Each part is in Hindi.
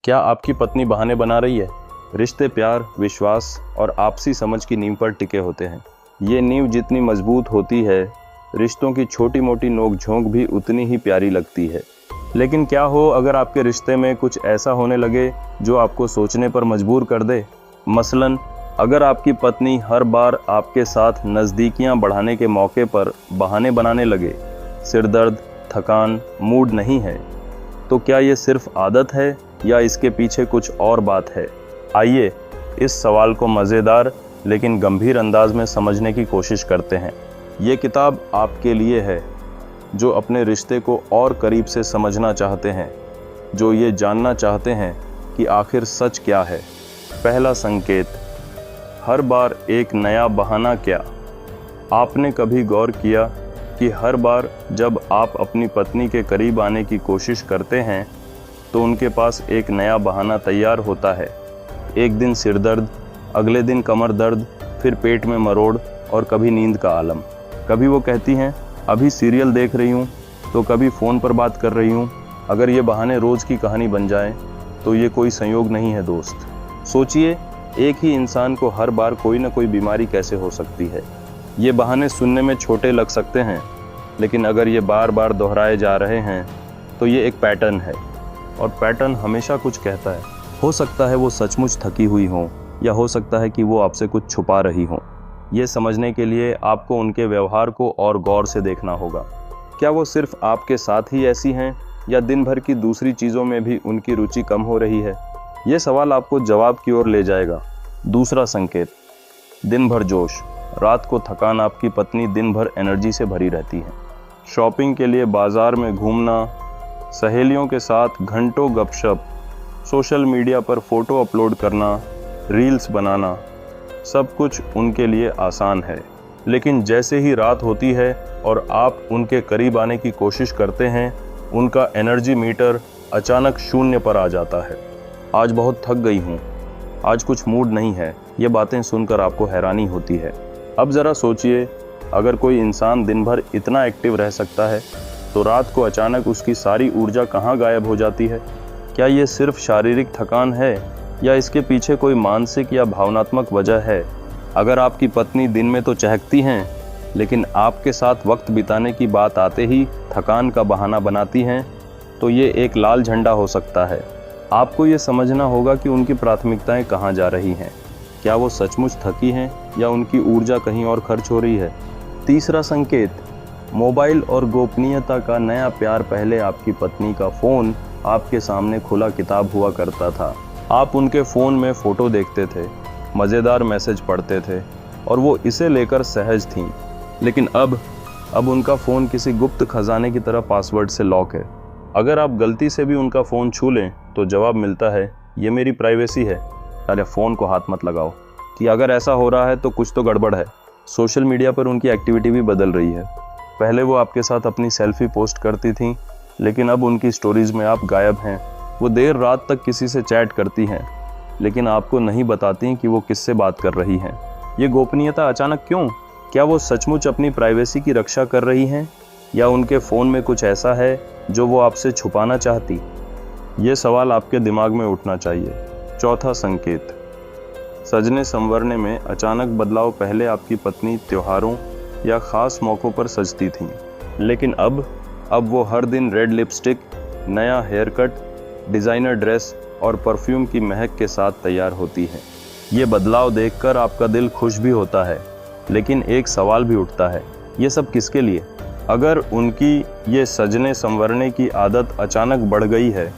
क्या आपकी पत्नी बहाने बना रही है? रिश्ते प्यार, विश्वास और आपसी समझ की नींव पर टिके होते हैं। ये नींव जितनी मजबूत होती है, रिश्तों की छोटी मोटी नोक-झोंक भी उतनी ही प्यारी लगती है। लेकिन क्या हो अगर आपके रिश्ते में कुछ ऐसा होने लगे जो आपको सोचने पर मजबूर कर दे? मसलन, अगर आपकी पत्नी हर बार आपके साथ नज़दीकियां बढ़ाने के मौके पर बहाने बनाने लगे, सिरदर्द, थकान, मूड नहीं है, तो क्या ये सिर्फ आदत है या इसके पीछे कुछ और बात है? आइए इस सवाल को मज़ेदार लेकिन गंभीर अंदाज में समझने की कोशिश करते हैं। ये किताब आपके लिए है जो अपने रिश्ते को और करीब से समझना चाहते हैं, जो ये जानना चाहते हैं कि आखिर सच क्या है। पहला संकेत, हर बार एक नया बहाना क्या? आपने कभी गौर किया कि हर बार जब आप अपनी पत्नी के करीब आने की कोशिश करते हैं तो उनके पास एक नया बहाना तैयार होता है। एक दिन सिर दर्द, अगले दिन कमर दर्द, फिर पेट में मरोड़ और कभी नींद का आलम। कभी वो कहती हैं अभी सीरियल देख रही हूँ, तो कभी फ़ोन पर बात कर रही हूँ। अगर ये बहाने रोज़ की कहानी बन जाएं तो ये कोई संयोग नहीं है दोस्त। सोचिए, एक ही इंसान को हर बार कोई ना कोई बीमारी कैसे हो सकती है। ये बहाने सुनने में छोटे लग सकते हैं, लेकिन अगर ये बार बार दोहराए जा रहे हैं तो ये एक पैटर्न है, और पैटर्न हमेशा कुछ कहता है। हो सकता है वो सचमुच थकी हुई हो, या हो सकता है कि वो आपसे कुछ छुपा रही हो। ये समझने के लिए आपको उनके व्यवहार को और गौर से देखना होगा। क्या वो सिर्फ आपके साथ ही ऐसी हैं, या दिन भर की दूसरी चीज़ों में भी उनकी रुचि कम हो रही है? ये सवाल आपको जवाब की ओर ले जाएगा। दूसरा संकेत, दिन भर जोश। रात को थकान, आपकी पत्नी दिन भर एनर्जी से भरी रहती है। शॉपिंग के लिए बाज़ार में घूमना, सहेलियों के साथ घंटों गपशप, सोशल मीडिया पर फ़ोटो अपलोड करना, रील्स बनाना, सब कुछ उनके लिए आसान है। लेकिन जैसे ही रात होती है और आप उनके करीब आने की कोशिश करते हैं, उनका एनर्जी मीटर अचानक शून्य पर आ जाता है। आज बहुत थक गई हूँ, आज कुछ मूड नहीं है। ये बातें सुनकर आपको हैरानी होती है। अब ज़रा सोचिए, अगर कोई इंसान दिन भर इतना एक्टिव रह सकता है तो रात को अचानक उसकी सारी ऊर्जा कहाँ गायब हो जाती है? क्या ये सिर्फ शारीरिक थकान है, या इसके पीछे कोई मानसिक या भावनात्मक वजह है? अगर आपकी पत्नी दिन में तो चहकती हैं, लेकिन आपके साथ वक्त बिताने की बात आते ही थकान का बहाना बनाती हैं, तो ये एक लाल झंडा हो सकता है। आपको ये समझना होगा कि उनकी प्राथमिकताएं कहाँ जा रही हैं। क्या वो सचमुच थकी हैं, या उनकी ऊर्जा कहीं और खर्च हो रही है? तीसरा संकेत, मोबाइल और गोपनीयता का नया प्यार। पहले आपकी पत्नी का फ़ोन आपके सामने खुला किताब हुआ करता था। आप उनके फ़ोन में फ़ोटो देखते थे, मज़ेदार मैसेज पढ़ते थे, और वो इसे लेकर सहज थीं। लेकिन अब उनका फ़ोन किसी गुप्त खजाने की तरह पासवर्ड से लॉक है। अगर आप गलती से भी उनका फ़ोन छू लें तो जवाब मिलता है, ये मेरी प्राइवेसी है। अरे फ़ोन को हाथ मत लगाओ। कि अगर ऐसा हो रहा है तो कुछ तो गड़बड़ है। सोशल मीडिया पर उनकी एक्टिविटी भी बदल रही है। पहले वो आपके साथ अपनी सेल्फी पोस्ट करती थीं, लेकिन अब उनकी स्टोरीज़ में आप गायब हैं। वो देर रात तक किसी से चैट करती हैं, लेकिन आपको नहीं बताती कि वो किससे बात कर रही हैं। ये गोपनीयता अचानक क्यों? क्या वो सचमुच अपनी प्राइवेसी की रक्षा कर रही हैं, या उनके फ़ोन में कुछ ऐसा है जो वो आपसे छुपाना चाहती? ये सवाल आपके दिमाग में उठना चाहिए। चौथा संकेत, सजने संवरने में अचानक बदलाव। पहले आपकी पत्नी त्योहारों या ख़ास मौक़ों पर सजती थीं, लेकिन अब वो हर दिन रेड लिपस्टिक, नया हेयर कट, डिज़ाइनर ड्रेस और परफ्यूम की महक के साथ तैयार होती हैं। ये बदलाव देखकर आपका दिल खुश भी होता है, लेकिन एक सवाल भी उठता है, ये सब किसके लिए? अगर उनकी ये सजने संवरने की आदत अचानक बढ़ गई है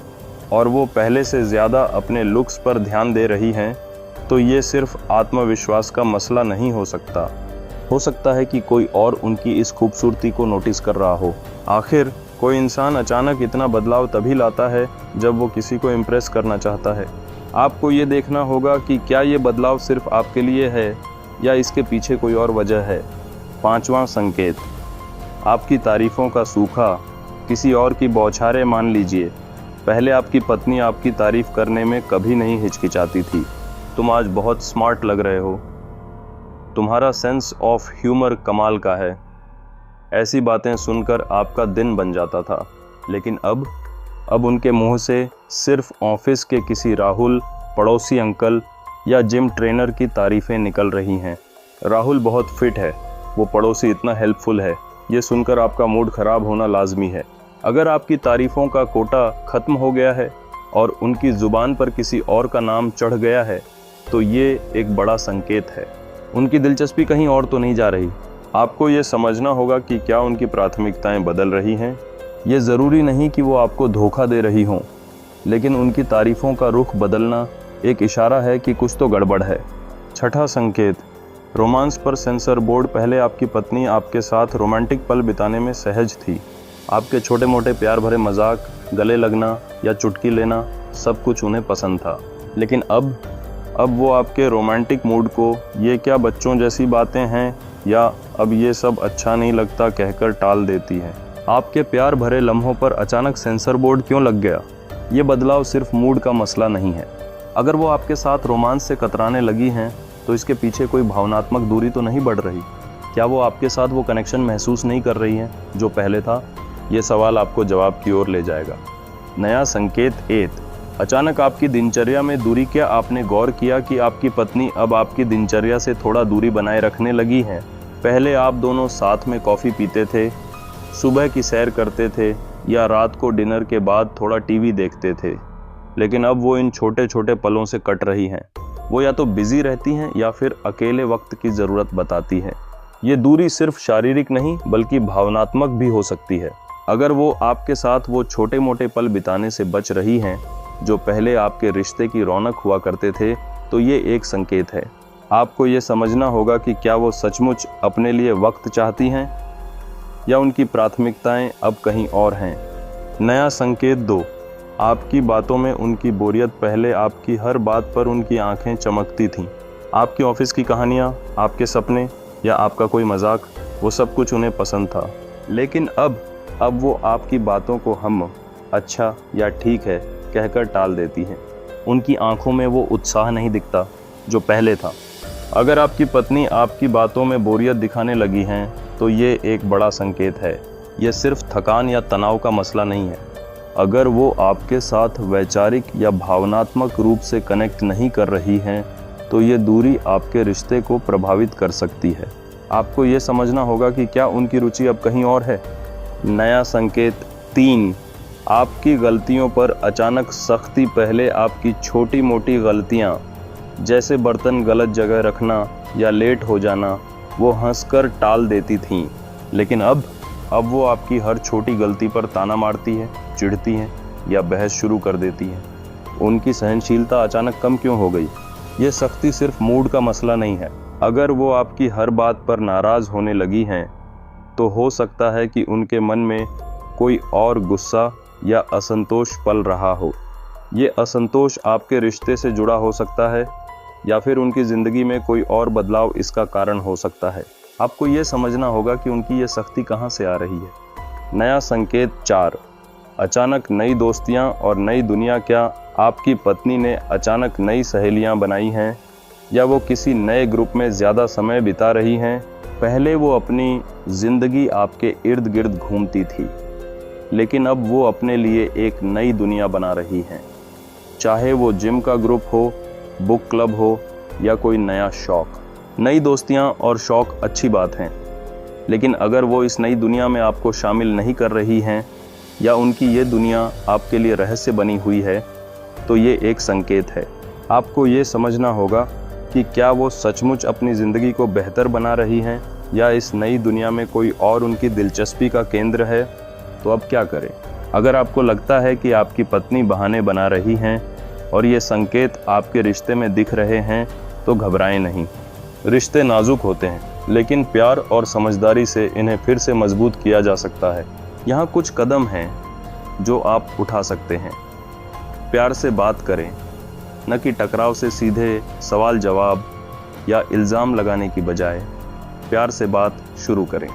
और वो पहले से ज़्यादा अपने लुक्स पर ध्यान दे रही हैं, तो ये सिर्फ आत्मविश्वास का मसला नहीं हो सकता। हो सकता है कि कोई और उनकी इस खूबसूरती को नोटिस कर रहा हो। आखिर कोई इंसान अचानक इतना बदलाव तभी लाता है जब वो किसी को इम्प्रेस करना चाहता है। आपको ये देखना होगा कि क्या ये बदलाव सिर्फ आपके लिए है, या इसके पीछे कोई और वजह है। पांचवा संकेत, आपकी तारीफ़ों का सूखा, किसी और की बौछारें। मान लीजिए, पहले आपकी पत्नी आपकी तारीफ़ करने में कभी नहीं हिचकिचाती थी। तुम आज बहुत स्मार्ट लग रहे हो, तुम्हारा सेंस ऑफ ह्यूमर कमाल का है। ऐसी बातें सुनकर आपका दिन बन जाता था। लेकिन अब अब उनके मुंह से सिर्फ ऑफिस के किसी राहुल, पड़ोसी अंकल या जिम ट्रेनर की तारीफ़ें निकल रही हैं। राहुल बहुत फिट है, वो पड़ोसी इतना हेल्पफुल है। ये सुनकर आपका मूड ख़राब होना लाजमी है। अगर आपकी तारीफ़ों का कोटा ख़त्म हो गया है और उनकी ज़ुबान पर किसी और का नाम चढ़ गया है तो ये एक बड़ा संकेत है। उनकी दिलचस्पी कहीं और तो नहीं जा रही। आपको ये समझना होगा कि क्या उनकी प्राथमिकताएं बदल रही हैं। ये ज़रूरी नहीं कि वो आपको धोखा दे रही हों, लेकिन उनकी तारीफ़ों का रुख बदलना एक इशारा है कि कुछ तो गड़बड़ है। छठा संकेत, रोमांस पर सेंसर बोर्ड। पहले आपकी पत्नी आपके साथ रोमांटिक पल बिताने में सहज थी। आपके छोटे मोटे प्यार भरे मजाक, गले लगना या चुटकी लेना सब कुछ उन्हें पसंद था। लेकिन अब वो आपके रोमांटिक मूड को ये क्या बच्चों जैसी बातें हैं या अब ये सब अच्छा नहीं लगता कहकर टाल देती है। आपके प्यार भरे लम्हों पर अचानक सेंसर बोर्ड क्यों लग गया? ये बदलाव सिर्फ मूड का मसला नहीं है। अगर वो आपके साथ रोमांस से कतराने लगी हैं तो इसके पीछे कोई भावनात्मक दूरी तो नहीं बढ़ रही। क्या वो आपके साथ वो कनेक्शन महसूस नहीं कर रही हैं जो पहले था? ये सवाल आपको जवाब की ओर ले जाएगा। नया संकेत 8, अचानक आपकी दिनचर्या में दूरी। क्या आपने गौर किया कि आपकी पत्नी अब आपकी दिनचर्या से थोड़ा दूरी बनाए रखने लगी है? पहले आप दोनों साथ में कॉफ़ी पीते थे, सुबह की सैर करते थे या रात को डिनर के बाद थोड़ा टीवी देखते थे, लेकिन अब वो इन छोटे छोटे पलों से कट रही हैं। वो या तो बिजी रहती हैं या फिर अकेले वक्त की ज़रूरत बताती है। ये दूरी सिर्फ शारीरिक नहीं बल्कि भावनात्मक भी हो सकती है। अगर वो आपके साथ वो छोटे मोटे पल बिताने से बच रही हैं जो पहले आपके रिश्ते की रौनक हुआ करते थे तो ये एक संकेत है। आपको ये समझना होगा कि क्या वो सचमुच अपने लिए वक्त चाहती हैं या उनकी प्राथमिकताएं अब कहीं और हैं। नया संकेत 2, आपकी बातों में उनकी बोरियत। पहले आपकी हर बात पर उनकी आंखें चमकती थीं। आपकी ऑफिस की कहानियाँ, आपके सपने या आपका कोई मजाक, वो सब कुछ उन्हें पसंद था। लेकिन अब वो आपकी बातों को हम, अच्छा या ठीक है कहकर टाल देती हैं। उनकी आंखों में वो उत्साह नहीं दिखता जो पहले था। अगर आपकी पत्नी आपकी बातों में बोरियत दिखाने लगी हैं तो ये एक बड़ा संकेत है। ये सिर्फ थकान या तनाव का मसला नहीं है। अगर वो आपके साथ वैचारिक या भावनात्मक रूप से कनेक्ट नहीं कर रही हैं तो ये दूरी आपके रिश्ते को प्रभावित कर सकती है। आपको ये समझना होगा कि क्या उनकी रुचि अब कहीं और है। नया संकेत 3, आपकी गलतियों पर अचानक सख्ती। पहले आपकी छोटी मोटी गलतियां जैसे बर्तन गलत जगह रखना या लेट हो जाना वो हंसकर टाल देती थीं, लेकिन अब वो आपकी हर छोटी गलती पर ताना मारती है, चिढ़ती हैं या बहस शुरू कर देती हैं। उनकी सहनशीलता अचानक कम क्यों हो गई? ये सख्ती सिर्फ मूड का मसला नहीं है। अगर वो आपकी हर बात पर नाराज़ होने लगी हैं तो हो सकता है कि उनके मन में कोई और गुस्सा या असंतोष पल रहा हो। ये असंतोष आपके रिश्ते से जुड़ा हो सकता है या फिर उनकी ज़िंदगी में कोई और बदलाव इसका कारण हो सकता है। आपको ये समझना होगा कि उनकी ये सख्ती कहाँ से आ रही है। नया संकेत 4, अचानक नई दोस्तियाँ और नई दुनिया। क्या आपकी पत्नी ने अचानक नई सहेलियाँ बनाई हैं या वो किसी नए ग्रुप में ज़्यादा समय बिता रही हैं? पहले वो अपनी ज़िंदगी आपके इर्द गिर्द घूमती थी, लेकिन अब वो अपने लिए एक नई दुनिया बना रही हैं। चाहे वो जिम का ग्रुप हो, बुक क्लब हो या कोई नया शौक। नई दोस्तियां और शौक अच्छी बात हैं, लेकिन अगर वो इस नई दुनिया में आपको शामिल नहीं कर रही हैं या उनकी ये दुनिया आपके लिए रहस्य बनी हुई है तो ये एक संकेत है। आपको ये समझना होगा कि क्या वो सचमुच अपनी ज़िंदगी को बेहतर बना रही हैं या इस नई दुनिया में कोई और उनकी दिलचस्पी का केंद्र है। तो अब क्या करें? अगर आपको लगता है कि आपकी पत्नी बहाने बना रही हैं और ये संकेत आपके रिश्ते में दिख रहे हैं तो घबराएं नहीं। रिश्ते नाजुक होते हैं, लेकिन प्यार और समझदारी से इन्हें फिर से मजबूत किया जा सकता है। यहाँ कुछ कदम हैं जो आप उठा सकते हैं। प्यार से बात करें, न कि टकराव से सीधे सवाल जवाब या इल्ज़ाम लगाने की बजाय प्यार से बात शुरू करें।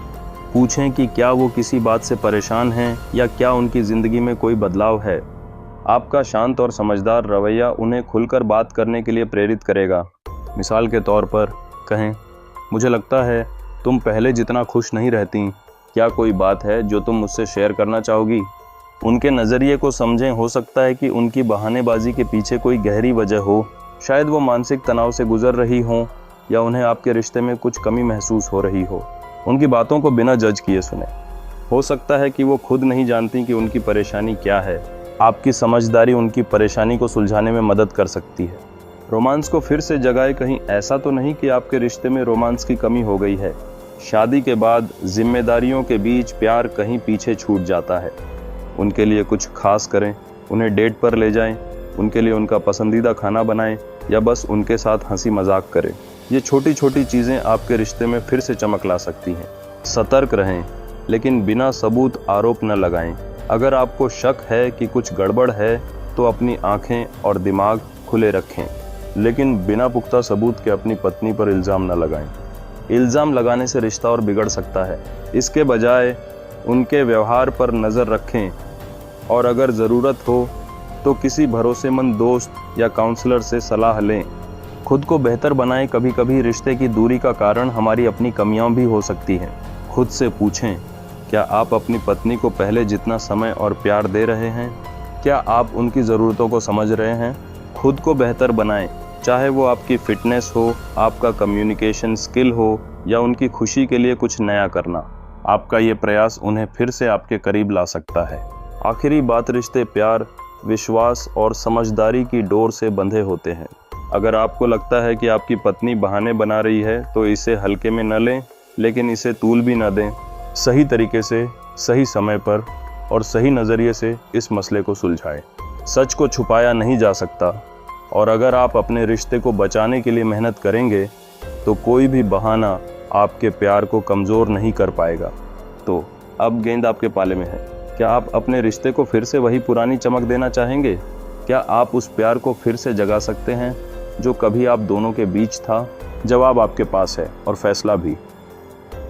पूछें कि क्या वो किसी बात से परेशान हैं या क्या उनकी ज़िंदगी में कोई बदलाव है। आपका शांत और समझदार रवैया उन्हें खुलकर बात करने के लिए प्रेरित करेगा। मिसाल के तौर पर कहें, मुझे लगता है तुम पहले जितना खुश नहीं रहती, क्या कोई बात है जो तुम मुझसे शेयर करना चाहोगी? उनके नज़रिए को समझें। हो सकता है कि उनकी बहानेबाजी के पीछे कोई गहरी वजह हो। शायद वो मानसिक तनाव से गुजर रही हों या उन्हें आपके रिश्ते में कुछ कमी महसूस हो रही हो। उनकी बातों को बिना जज किए सुने। हो सकता है कि वो खुद नहीं जानती कि उनकी परेशानी क्या है। आपकी समझदारी उनकी परेशानी को सुलझाने में मदद कर सकती है। रोमांस को फिर से जगाए। कहीं ऐसा तो नहीं कि आपके रिश्ते में रोमांस की कमी हो गई है। शादी के बाद जिम्मेदारियों के बीच प्यार कहीं पीछे छूट जाता है। उनके लिए कुछ खास करें, उन्हें डेट पर ले जाएं, उनके लिए उनका पसंदीदा खाना बनाएं या बस उनके साथ हंसी मजाक करें। ये छोटी छोटी चीज़ें आपके रिश्ते में फिर से चमक ला सकती हैं। सतर्क रहें, लेकिन बिना सबूत आरोप न लगाएं। अगर आपको शक है कि कुछ गड़बड़ है तो अपनी आंखें और दिमाग खुले रखें, लेकिन बिना पुख्ता सबूत के अपनी पत्नी पर इल्ज़ाम न लगाएं। इल्ज़ाम लगाने से रिश्ता और बिगड़ सकता है। इसके बजाय उनके व्यवहार पर नज़र रखें और अगर ज़रूरत हो तो किसी भरोसेमंद दोस्त या काउंसलर से सलाह लें। खुद को बेहतर बनाएं। कभी कभी रिश्ते की दूरी का कारण हमारी अपनी कमियां भी हो सकती हैं। खुद से पूछें, क्या आप अपनी पत्नी को पहले जितना समय और प्यार दे रहे हैं? क्या आप उनकी ज़रूरतों को समझ रहे हैं? खुद को बेहतर बनाएं, चाहे वो आपकी फिटनेस हो, आपका कम्युनिकेशन स्किल हो या उनकी खुशी के लिए कुछ नया करना। आपका ये प्रयास उन्हें फिर से आपके करीब ला सकता है। आखिरी बात, रिश्ते प्यार, विश्वास और समझदारी की डोर से बंधे होते हैं। अगर आपको लगता है कि आपकी पत्नी बहाने बना रही है तो इसे हल्के में न लें, लेकिन इसे तूल भी न दें। सही तरीके से, सही समय पर और सही नज़रिए से इस मसले को सुलझाएं। सच को छुपाया नहीं जा सकता और अगर आप अपने रिश्ते को बचाने के लिए मेहनत करेंगे तो कोई भी बहाना आपके प्यार को कमज़ोर नहीं कर पाएगा। तो अब गेंद आपके पाले में है। क्या आप अपने रिश्ते को फिर से वही पुरानी चमक देना चाहेंगे? क्या आप उस प्यार को फिर से जगा सकते हैं जो कभी आप दोनों के बीच था? जवाब आपके पास है और फैसला भी।